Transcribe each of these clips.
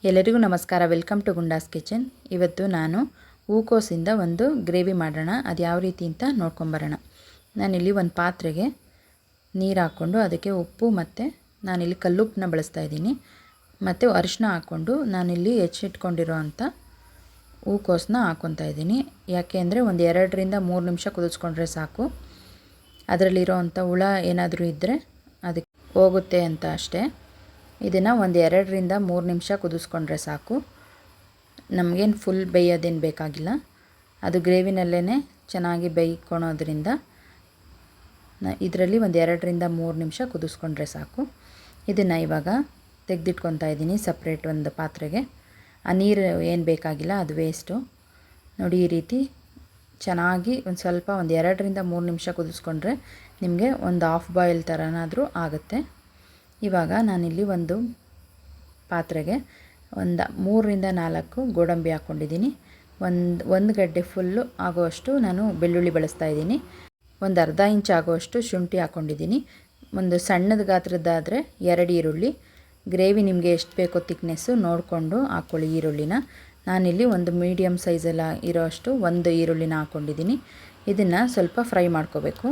ಎಲ್ಲರಿಗೂ ನಮಸ್ಕಾರ. Welcome to Gunda's kitchen. ಇವತ್ತು ನಾನು ಹೂಕೋಸಿಂದ ಒಂದು ಗ್ರೇವಿ ಮಾಡೋಣ. ಅದು ಯಾವ ರೀತಿ ಅಂತ ನೋಡ್ಕೊಂಬರೋಣ. ನಾನಿಲ್ಲಿ ಒಂದು ಪಾತ್ರೆಗೆ ನೀರು ಹಾಕ್ಕೊಂಡು ಅದಕ್ಕೆ ಉಪ್ಪು ಮತ್ತು ನಾನಿಲ್ಲಿ ಕಲ್ಲುಪ್ಪನ್ನ ಬಳಸ್ತಾ ಇದ್ದೀನಿ ಮತ್ತು ಅರಿಶಿನ ಹಾಕ್ಕೊಂಡು ನಾನಿಲ್ಲಿ ಹೆಚ್ಚಿಟ್ಕೊಂಡಿರೋ ಅಂಥ ಹೂಕೋಸನ್ನ ಹಾಕ್ಕೊತಾ ಇದ್ದೀನಿ. ಯಾಕೆ ಅಂದರೆ ಒಂದು 2-3 ನಿಮಿಷ ಕುದಿಸ್ಕೊಂಡ್ರೆ ಸಾಕು. ಅದರಲ್ಲಿರೋ ಅಂಥ ಹುಳ ಏನಾದರೂ ಇದ್ದರೆ ಅದಕ್ಕೆ ಹೋಗುತ್ತೆ ಅಂತ ಅಷ್ಟೇ. ಇದನ್ನು ಒಂದು 2-3 ನಿಮಿಷ ಕುದಿಸ್ಕೊಂಡ್ರೆ ಸಾಕು. ನಮಗೇನು ಫುಲ್ ಬೇಯೋದೇನು ಬೇಕಾಗಿಲ್ಲ. ಅದು ಗ್ರೇವಿನಲ್ಲೇ ಚೆನ್ನಾಗಿ ಬೇಯ್ಕೊಳೋದ್ರಿಂದ ಇದರಲ್ಲಿ ಒಂದು 2-3 ನಿಮಿಷ ಕುದಿಸ್ಕೊಂಡ್ರೆ ಸಾಕು. ಇದನ್ನು ಇವಾಗ ತೆಗೆದಿಟ್ಕೊತಾ ಇದ್ದೀನಿ ಸಪ್ರೇಟ್ ಒಂದು ಪಾತ್ರೆಗೆ. ಆ ನೀರು ಏನು ಬೇಕಾಗಿಲ್ಲ, ಅದು ವೇಸ್ಟು. ನೋಡಿ, ಈ ರೀತಿ ಚೆನ್ನಾಗಿ ಒಂದು 2-3 ನಿಮಿಷ ಕುದಿಸ್ಕೊಂಡ್ರೆ ನಿಮಗೆ ಒಂದು ಹಾಫ್ ಬಾಯ್ಲ್ ಥರನಾದರೂ ಆಗುತ್ತೆ. ಇವಾಗ ನಾನಿಲ್ಲಿ ಒಂದು ಪಾತ್ರೆಗೆ ಒಂದು 3-4 ಗೋಡಂಬಿ ಹಾಕ್ಕೊಂಡಿದ್ದೀನಿ. ಒಂದು ಗಡ್ಡೆ ಫುಲ್ಲು ಆಗೋವಷ್ಟು ನಾನು ಬೆಳ್ಳುಳ್ಳಿ ಬಳಸ್ತಾ ಇದ್ದೀನಿ. ಒಂದು ಅರ್ಧ ಇಂಚ್ ಆಗೋವಷ್ಟು ಶುಂಠಿ ಹಾಕ್ಕೊಂಡಿದ್ದೀನಿ. ಒಂದು ಸಣ್ಣದ ಗಾತ್ರದ್ದಾದರೆ 2 ಈರುಳ್ಳಿ. ಗ್ರೇವಿ ನಿಮಗೆ ಎಷ್ಟು ಬೇಕೋ ತಿಕ್ನೆಸ್ಸು ನೋಡಿಕೊಂಡು ಹಾಕ್ಕೊಳ್ಳಿ ಈರುಳ್ಳಿನ. ನಾನಿಲ್ಲಿ ಒಂದು ಮೀಡಿಯಮ್ ಸೈಜೆಲ್ಲ ಇರೋಷ್ಟು ಒಂದು ಈರುಳ್ಳಿನ ಹಾಕ್ಕೊಂಡಿದ್ದೀನಿ. ಇದನ್ನು ಸ್ವಲ್ಪ ಫ್ರೈ ಮಾಡ್ಕೋಬೇಕು.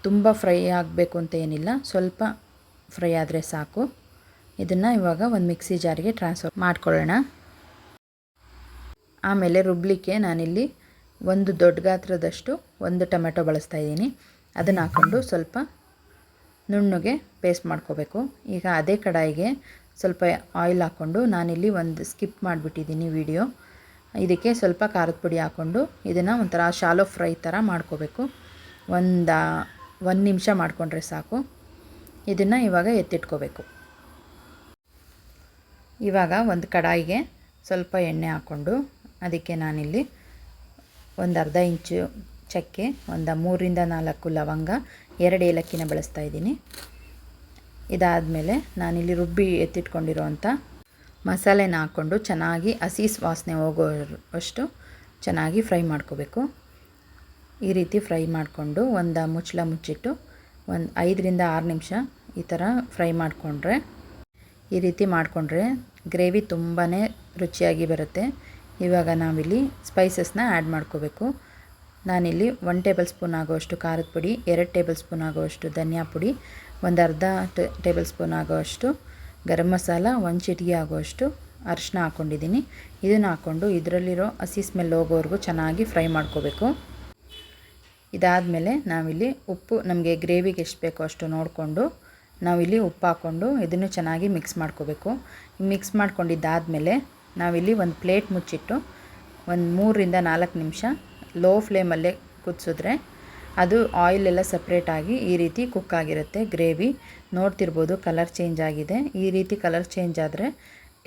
ತುಂಬ ಫ್ರೈ ಆಗಬೇಕು ಅಂತ ಏನಿಲ್ಲ, ಸ್ವಲ್ಪ ಫ್ರೈ ಆದರೆ ಸಾಕು. ಇದನ್ನು ಇವಾಗ ಒಂದು ಮಿಕ್ಸಿ ಜಾರಿಗೆ ಟ್ರಾನ್ಸ್ಫರ್ ಮಾಡ್ಕೊಳ್ಳೋಣ. ಆಮೇಲೆ ರುಬ್ಲಿಕ್ಕೆ ನಾನಿಲ್ಲಿ ಒಂದು ದೊಡ್ಡ ಗಾತ್ರದಷ್ಟು ಒಂದು ಟೊಮೆಟೊ ಬಳಸ್ತಾ ಇದ್ದೀನಿ. ಅದನ್ನು ಹಾಕ್ಕೊಂಡು ಸ್ವಲ್ಪ ನುಣ್ಣಗೆ ಪೇಸ್ಟ್ ಮಾಡ್ಕೋಬೇಕು. ಈಗ ಅದೇ ಕಡಾಯಿಗೆ ಸ್ವಲ್ಪ ಆಯಿಲ್ ಹಾಕ್ಕೊಂಡು ನಾನಿಲ್ಲಿ ಒಂದು ಸ್ಕಿಪ್ ಮಾಡಿಬಿಟ್ಟಿದ್ದೀನಿ ವಿಡಿಯೋ. ಇದಕ್ಕೆ ಸ್ವಲ್ಪ ಖಾರದ ಪುಡಿ ಹಾಕ್ಕೊಂಡು ಇದನ್ನು ಒಂಥರ ಶಾಲೋ ಫ್ರೈ ಥರ ಮಾಡ್ಕೋಬೇಕು. ಒಂದು ನಿಮಿಷ ಮಾಡಿಕೊಂಡ್ರೆ ಸಾಕು. ಇದನ್ನು ಇವಾಗ ಎತ್ತಿಟ್ಕೋಬೇಕು. ಇವಾಗ ಒಂದು ಕಡಾಯಿಗೆ ಸ್ವಲ್ಪ ಎಣ್ಣೆ ಹಾಕ್ಕೊಂಡು ಅದಕ್ಕೆ ನಾನಿಲ್ಲಿ ಒಂದು ಅರ್ಧ ಇಂಚು ಚಕ್ಕೆ, ಒಂದು 3-4 ಲವಂಗ, 2 ಏಲಕ್ಕಿನ ಬಳಸ್ತಾ ಇದ್ದೀನಿ. ಇದಾದಮೇಲೆ ನಾನಿಲ್ಲಿ ರುಬ್ಬಿ ಎತ್ತಿಟ್ಕೊಂಡಿರೋವಂಥ ಮಸಾಲೆನ ಹಾಕ್ಕೊಂಡು ಚೆನ್ನಾಗಿ ಹಸಿ ವಾಸನೆ ಹೋಗೋವಷ್ಟು ಚೆನ್ನಾಗಿ ಫ್ರೈ ಮಾಡ್ಕೋಬೇಕು. ಈ ರೀತಿ ಫ್ರೈ ಮಾಡಿಕೊಂಡು ಒಂದು ಮುಚ್ಚಳ ಮುಚ್ಚಿಟ್ಟು ಒಂದು 5-6 ನಿಮಿಷ ಈ ಥರ ಫ್ರೈ ಮಾಡಿಕೊಂಡ್ರೆ, ಈ ರೀತಿ ಮಾಡಿಕೊಂಡ್ರೆ ಗ್ರೇವಿ ತುಂಬಾ ರುಚಿಯಾಗಿ ಬರುತ್ತೆ. ಇವಾಗ ನಾವಿಲ್ಲಿ ಸ್ಪೈಸಸ್ನ ಆ್ಯಡ್ ಮಾಡ್ಕೋಬೇಕು. ನಾನಿಲ್ಲಿ 1 ಟೇಬಲ್ ಸ್ಪೂನ್ ಆಗೋವಷ್ಟು ಖಾರದ ಪುಡಿ, 2 ಟೇಬಲ್ ಸ್ಪೂನ್ ಆಗೋವಷ್ಟು ಧನಿಯಾ ಪುಡಿ, ಒಂದು ಅರ್ಧ ಟೇಬಲ್ ಸ್ಪೂನ್ ಆಗೋವಷ್ಟು ಗರಂ ಮಸಾಲ, 1 ಚಿಟಿಕೆ ಆಗೋವಷ್ಟು ಅರಿಶಿನ ಹಾಕ್ಕೊಂಡಿದ್ದೀನಿ. ಇದನ್ನು ಹಾಕ್ಕೊಂಡು ಇದರಲ್ಲಿರೋ ಹಸಿ ಸ್ಮೆಲ್ ಹೋಗೋವರೆಗೂ ಚೆನ್ನಾಗಿ ಫ್ರೈ ಮಾಡ್ಕೋಬೇಕು. ಇದಾದಮೇಲೆ ನಾವಿಲ್ಲಿ ಉಪ್ಪು ನಮಗೆ ಗ್ರೇವಿಗೆ ಎಷ್ಟು ಬೇಕೋ ಅಷ್ಟು ನೋಡಿಕೊಂಡು ನಾವಿಲ್ಲಿ ಉಪ್ಪು ಹಾಕ್ಕೊಂಡು ಇದನ್ನು ಚೆನ್ನಾಗಿ ಮಿಕ್ಸ್ ಮಾಡ್ಕೋಬೇಕು. ಮಿಕ್ಸ್ ಮಾಡ್ಕೊಂಡಿದ್ದಾದಮೇಲೆ ನಾವಿಲ್ಲಿ ಒಂದು ಪ್ಲೇಟ್ ಮುಚ್ಚಿಟ್ಟು ಒಂದು 3-4 ನಿಮಿಷ ಲೋ ಫ್ಲೇಮಲ್ಲೇ ಕುದಿಸಿದ್ರೆ ಅದು ಆಯಿಲೆಲ್ಲ ಸಪ್ರೇಟಾಗಿ ಈ ರೀತಿ ಕುಕ್ ಆಗಿರುತ್ತೆ. ಗ್ರೇವಿ ನೋಡ್ತಿರ್ಬೋದು ಕಲರ್ ಚೇಂಜ್ ಆಗಿದೆ. ಈ ರೀತಿ ಕಲರ್ ಚೇಂಜ್ ಆದರೆ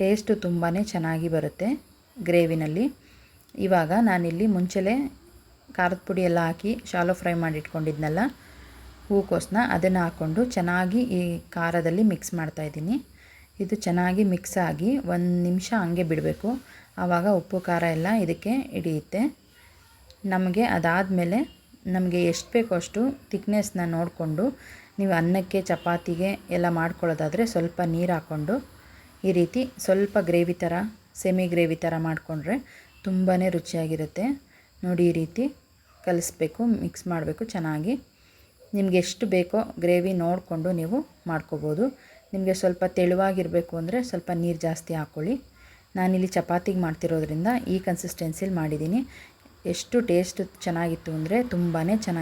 ಟೇಸ್ಟು ತುಂಬಾ ಚೆನ್ನಾಗಿ ಬರುತ್ತೆ ಗ್ರೇವಿನಲ್ಲಿ. ಇವಾಗ ನಾನಿಲ್ಲಿ ಮುಂಚೆಲೇ ಖಾರದ ಪುಡಿ ಎಲ್ಲ ಹಾಕಿ ಶಾಲೋ ಫ್ರೈ ಮಾಡಿ ಇಟ್ಕೊಂಡಿದ್ನಲ್ಲ ಹೂಕೋಸನ್ನ, ಅದನ್ನು ಹಾಕ್ಕೊಂಡು ಚೆನ್ನಾಗಿ ಈ ಖಾರದಲ್ಲಿ ಮಿಕ್ಸ್ ಮಾಡ್ತಾಯಿದ್ದೀನಿ. ಇದು ಚೆನ್ನಾಗಿ ಮಿಕ್ಸ್ ಆಗಿ 1 ನಿಮಿಷ ಹಂಗೆ ಬಿಡಬೇಕು. ಆವಾಗ ಉಪ್ಪು ಖಾರ ಎಲ್ಲ ಇದಕ್ಕೆ ಹಿಡಿಯುತ್ತೆ. ನಮಗೆ ಅದಾದಮೇಲೆ ನಮಗೆ ಎಷ್ಟು ಬೇಕೋ ಅಷ್ಟು ತಿಕ್ನೆಸ್ನ ನೋಡಿಕೊಂಡು ನೀವು ಅನ್ನಕ್ಕೆ ಚಪಾತಿಗೆ ಎಲ್ಲ ಮಾಡ್ಕೊಳ್ಳೋದಾದರೆ ಸ್ವಲ್ಪ ನೀರು ಹಾಕ್ಕೊಂಡು ಈ ರೀತಿ ಸ್ವಲ್ಪ ಗ್ರೇವಿ ಥರ ಸೆಮಿ ಗ್ರೇವಿ ಥರ ಮಾಡಿಕೊಂಡ್ರೆ ತುಂಬಾ ರುಚಿಯಾಗಿರುತ್ತೆ. ನೋಡಿ, ಈ ರೀತಿ ಕಲಿಸ್ಬೇಕು, ಮಿಕ್ಸ್ ಮಾಡಬೇಕು ಚೆನ್ನಾಗಿ. ನಿಮಗೆ ಎಷ್ಟು ಬೇಕೋ ಗ್ರೇವಿ ನೋಡಿಕೊಂಡು ನೀವು ಮಾಡ್ಕೋಬೋದು. ನಿಮಗೆ ಸ್ವಲ್ಪ ತೆಳುವಾಗಿರಬೇಕು ಅಂದರೆ ಸ್ವಲ್ಪ ನೀರು ಜಾಸ್ತಿ ಹಾಕ್ಕೊಳ್ಳಿ. ನಾನಿಲ್ಲಿ ಚಪಾತಿಗೆ ಮಾಡ್ತಿರೋದ್ರಿಂದ ಈ ಕನ್ಸಿಸ್ಟೆನ್ಸಿಲಿ ಮಾಡಿದ್ದೀನಿ. ಎಷ್ಟು ಟೇಸ್ಟ್ ಚೆನ್ನಾಗಿತ್ತು ಅಂದರೆ ತುಂಬಾ ಚೆನ್ನಾಗಿ